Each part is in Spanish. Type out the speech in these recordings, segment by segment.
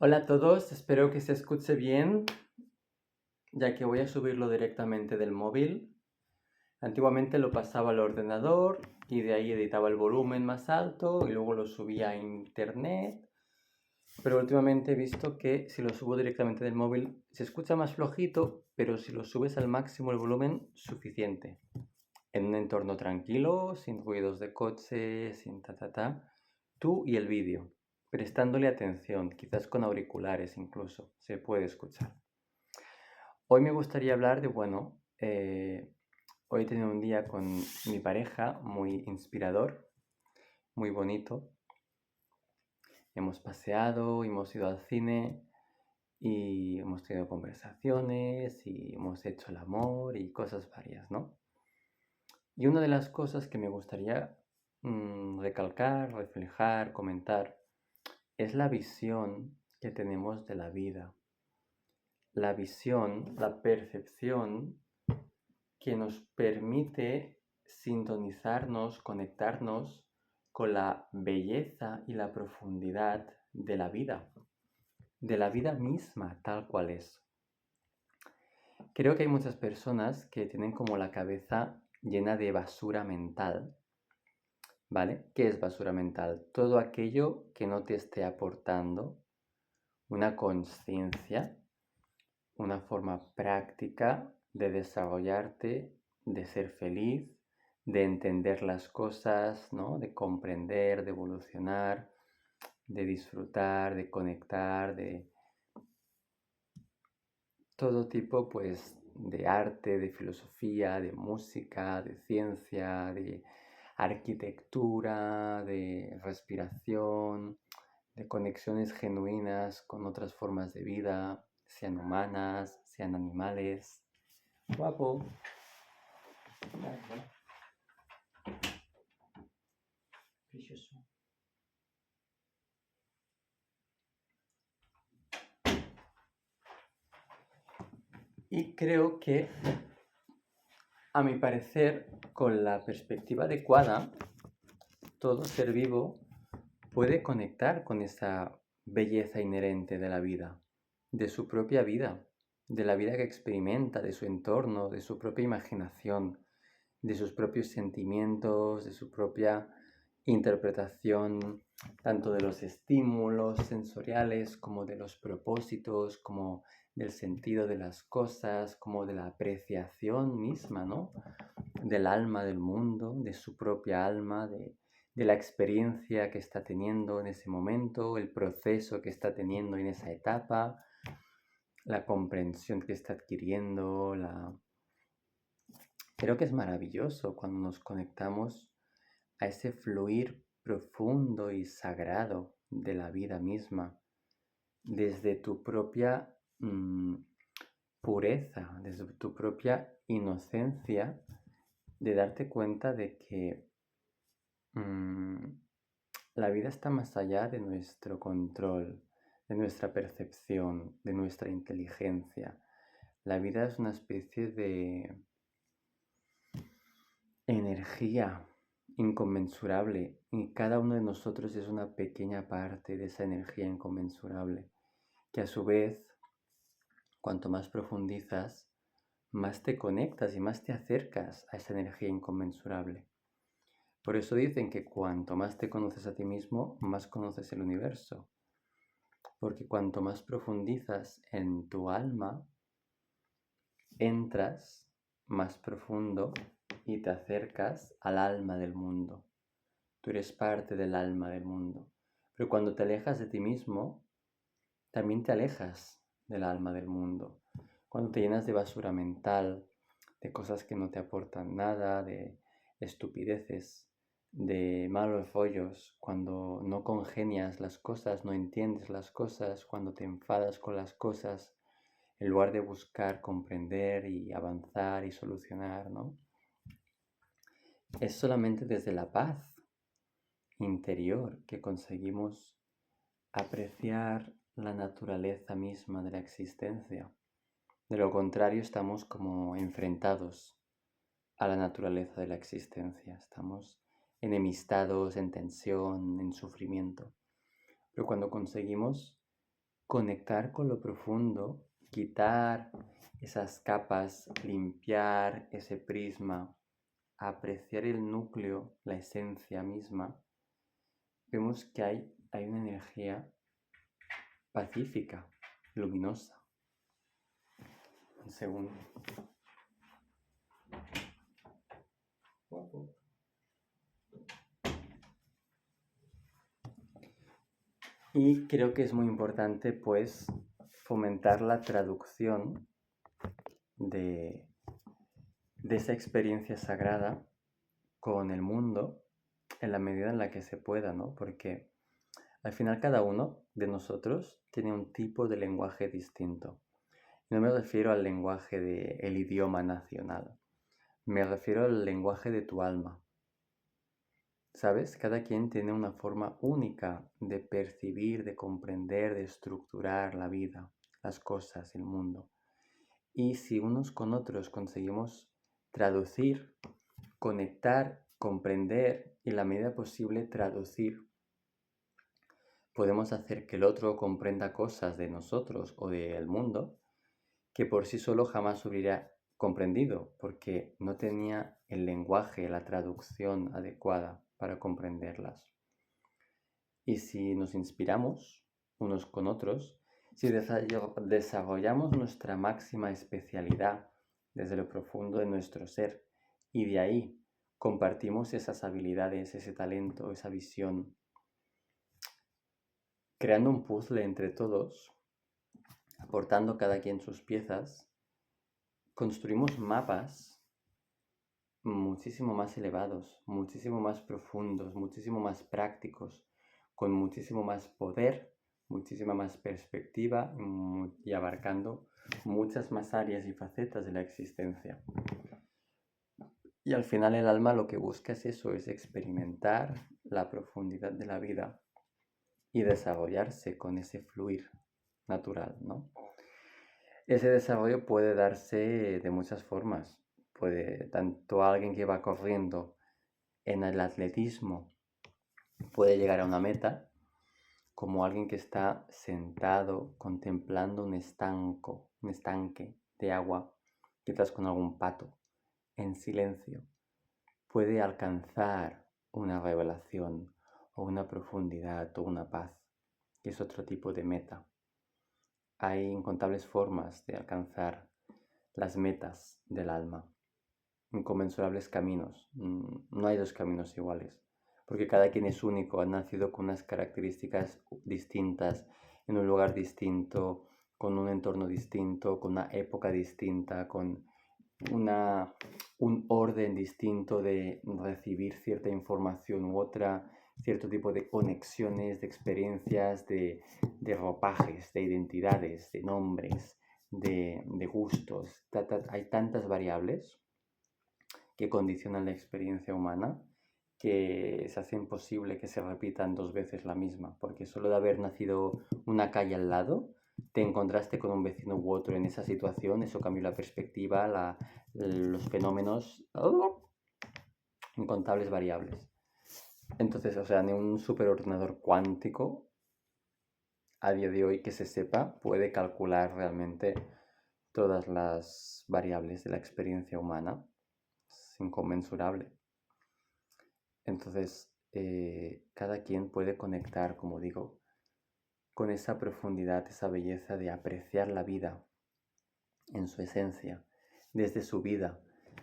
Hola a todos, espero que se escuche bien, ya que voy a subirlo directamente del móvil. Antiguamente lo pasaba al ordenador y de ahí editaba el volumen más alto y luego lo subía a internet. Pero últimamente he visto que si lo subo directamente del móvil se escucha más flojito, pero si lo subes al máximo el volumen, suficiente. En un entorno tranquilo, sin ruidos de coche, sin tú y el vídeo, prestándole atención, quizás con auriculares incluso, se puede escuchar. Hoy me gustaría hablar de, hoy he tenido un día con mi pareja muy inspirador, muy bonito. Hemos paseado, hemos ido al cine y hemos tenido conversaciones y hemos hecho el amor y cosas varias, ¿no? Y una de las cosas que me gustaría recalcar, reflejar, comentar, es la visión que tenemos de la vida. La visión, la percepción que nos permite sintonizarnos, conectarnos con la belleza y la profundidad de la vida misma tal cual es. Creo que hay muchas personas que tienen como la cabeza llena de basura mental, ¿vale? ¿Qué es basura mental? Todo aquello que no te esté aportando una conciencia, una forma práctica de desarrollarte, de ser feliz, de entender las cosas, ¿no? De comprender, de evolucionar, de disfrutar, de conectar, de todo tipo, pues, de arte, de filosofía, de música, de ciencia, de arquitectura, de respiración, de conexiones genuinas con otras formas de vida, sean humanas, sean animales. Guapo. Precioso. Y creo que, a mi parecer, con la perspectiva adecuada, todo ser vivo puede conectar con esa belleza inherente de la vida, de su propia vida, de la vida que experimenta, de su entorno, de su propia imaginación, de sus propios sentimientos, de su propia interpretación, tanto de los estímulos sensoriales como de los propósitos, como del sentido de las cosas, como de la apreciación misma, ¿no? Del alma del mundo, de su propia alma, de la experiencia que está teniendo en ese momento, el proceso que está teniendo en esa etapa, la comprensión que está adquiriendo, Creo que es maravilloso cuando nos conectamos a ese fluir profundo y sagrado de la vida misma, desde tu propia pureza, desde tu propia inocencia, de darte cuenta de que mm, la vida está más allá de nuestro control, de nuestra percepción, de nuestra inteligencia. La vida es una especie de energía inconmensurable y cada uno de nosotros es una pequeña parte de esa energía inconmensurable que a su vez, cuanto más profundizas, más te conectas y más te acercas a esa energía inconmensurable. Por eso dicen que cuanto más te conoces a ti mismo, más conoces el universo. Porque cuanto más profundizas en tu alma, entras más profundo y te acercas al alma del mundo. Tú eres parte del alma del mundo. Pero cuando te alejas de ti mismo, también te alejas del alma del mundo. Cuando te llenas de basura mental, de cosas que no te aportan nada, de estupideces, de malos rollos, cuando no congenias las cosas, no entiendes las cosas, cuando te enfadas con las cosas, en lugar de buscar comprender y avanzar y solucionar, ¿no? Es solamente desde la paz interior que conseguimos apreciar la naturaleza misma de la existencia. De lo contrario, estamos como enfrentados a la naturaleza de la existencia. Estamos enemistados, en tensión, en sufrimiento. Pero cuando conseguimos conectar con lo profundo, quitar esas capas, limpiar ese prisma, apreciar el núcleo, la esencia misma, vemos que hay una energía pacífica, luminosa. Un segundo. Y creo que es muy importante, pues, fomentar la traducción de esa experiencia sagrada con el mundo en la medida en la que se pueda, ¿no? Porque al final cada uno de nosotros tiene un tipo de lenguaje distinto. No me refiero al lenguaje del idioma nacional, me refiero al lenguaje de tu alma. ¿Sabes? Cada quien tiene una forma única de percibir, de comprender, de estructurar la vida, las cosas, el mundo. Y si unos con otros conseguimos traducir, conectar, comprender y en la medida posible traducir, podemos hacer que el otro comprenda cosas de nosotros o del mundo que por sí solo jamás hubiera comprendido porque no tenía el lenguaje, la traducción adecuada para comprenderlas. Y si nos inspiramos unos con otros, si desarrollamos nuestra máxima especialidad desde lo profundo de nuestro ser y de ahí compartimos esas habilidades, ese talento, esa visión, creando un puzzle entre todos, aportando cada quien sus piezas, construimos mapas muchísimo más elevados, muchísimo más profundos, muchísimo más prácticos, con muchísimo más poder, muchísima más perspectiva y abarcando muchas más áreas y facetas de la existencia. Y al final el alma lo que busca es eso, es experimentar la profundidad de la vida y desarrollarse con ese fluir natural, ¿no? Ese desarrollo puede darse de muchas formas. Puede, tanto alguien que va corriendo en el atletismo puede llegar a una meta, como alguien que está sentado contemplando un estanque de agua, quizás con algún pato, en silencio, puede alcanzar una revelación o una profundidad o una paz, que es otro tipo de meta. Hay incontables formas de alcanzar las metas del alma, inconmensurables caminos. No hay dos caminos iguales, porque cada quien es único, ha nacido con unas características distintas, en un lugar distinto, con un entorno distinto, con una época distinta, con un orden distinto de recibir cierta información u otra, cierto tipo de conexiones, de experiencias, de ropajes, de identidades, de nombres, de gustos. Hay tantas variables que condicionan la experiencia humana que se hace imposible que se repitan dos veces la misma, porque solo de haber nacido una calle al lado, te encontraste con un vecino u otro en esa situación, eso cambió la perspectiva, los fenómenos, incontables variables. Entonces, o sea, ni un superordenador cuántico a día de hoy que se sepa puede calcular realmente todas las variables de la experiencia humana. Es inconmensurable. Entonces, cada quien puede conectar, como digo, con esa profundidad, esa belleza de apreciar la vida en su esencia, desde su vida.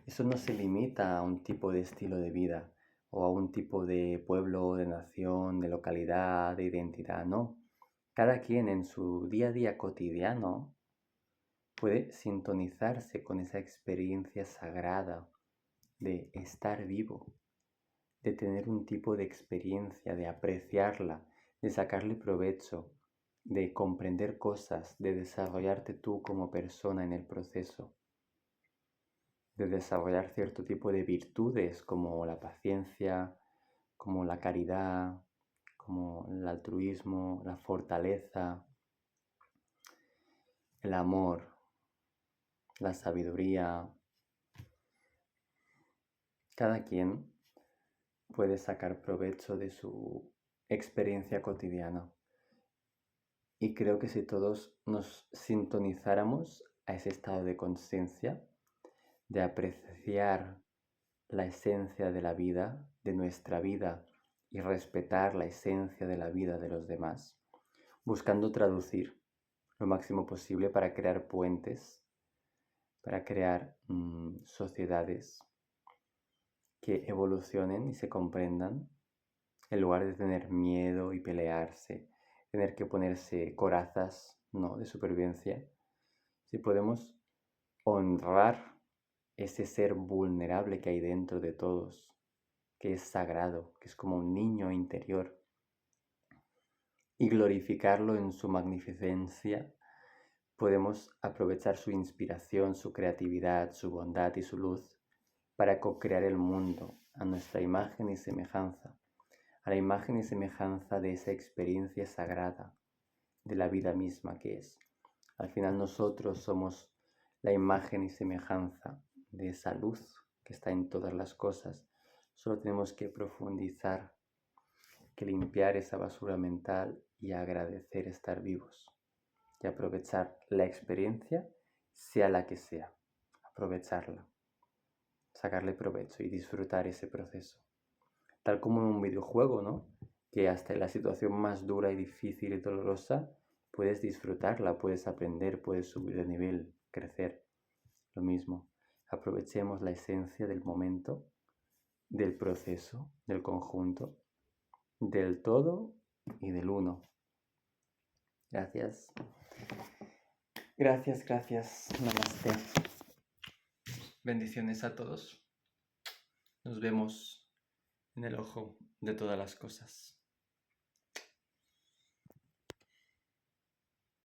Eso no se limita a un tipo de estilo de vida o a un tipo de pueblo, de nación, de localidad, de identidad, no. Cada quien en su día a día cotidiano puede sintonizarse con esa experiencia sagrada de estar vivo, de tener un tipo de experiencia, de apreciarla, de sacarle provecho, de comprender cosas, de desarrollarte tú como persona en el proceso, de desarrollar cierto tipo de virtudes como la paciencia, como la caridad, como el altruismo, la fortaleza, el amor, la sabiduría. Cada quien puede sacar provecho de su experiencia cotidiana Y creo que si todos nos sintonizáramos a ese estado de conciencia, de apreciar la esencia de la vida, de nuestra vida, y respetar la esencia de la vida de los demás, buscando traducir lo máximo posible para crear puentes, para crear sociedades que evolucionen y se comprendan, en lugar de tener miedo y pelearse, tener que ponerse corazas, ¿no?, de supervivencia. Si podemos honrar ese ser vulnerable que hay dentro de todos, que es sagrado, que es como un niño interior, y glorificarlo en su magnificencia, podemos aprovechar su inspiración, su creatividad, su bondad y su luz para co-crear el mundo a nuestra imagen y semejanza, a la imagen y semejanza de esa experiencia sagrada, de la vida misma que es. Al final nosotros somos la imagen y semejanza de esa luz que está en todas las cosas. Solo tenemos que profundizar, que limpiar esa basura mental y agradecer estar vivos y aprovechar la experiencia, sea la que sea, aprovecharla, sacarle provecho y disfrutar ese proceso. Tal como en un videojuego, ¿no? Que hasta en la situación más dura y difícil y dolorosa puedes disfrutarla, puedes aprender, puedes subir de nivel, crecer. Lo mismo, aprovechemos la esencia del momento, del proceso, del conjunto, del todo y del uno. Gracias. Gracias, gracias. Namaste. Bendiciones a todos. Nos vemos en el ojo de todas las cosas.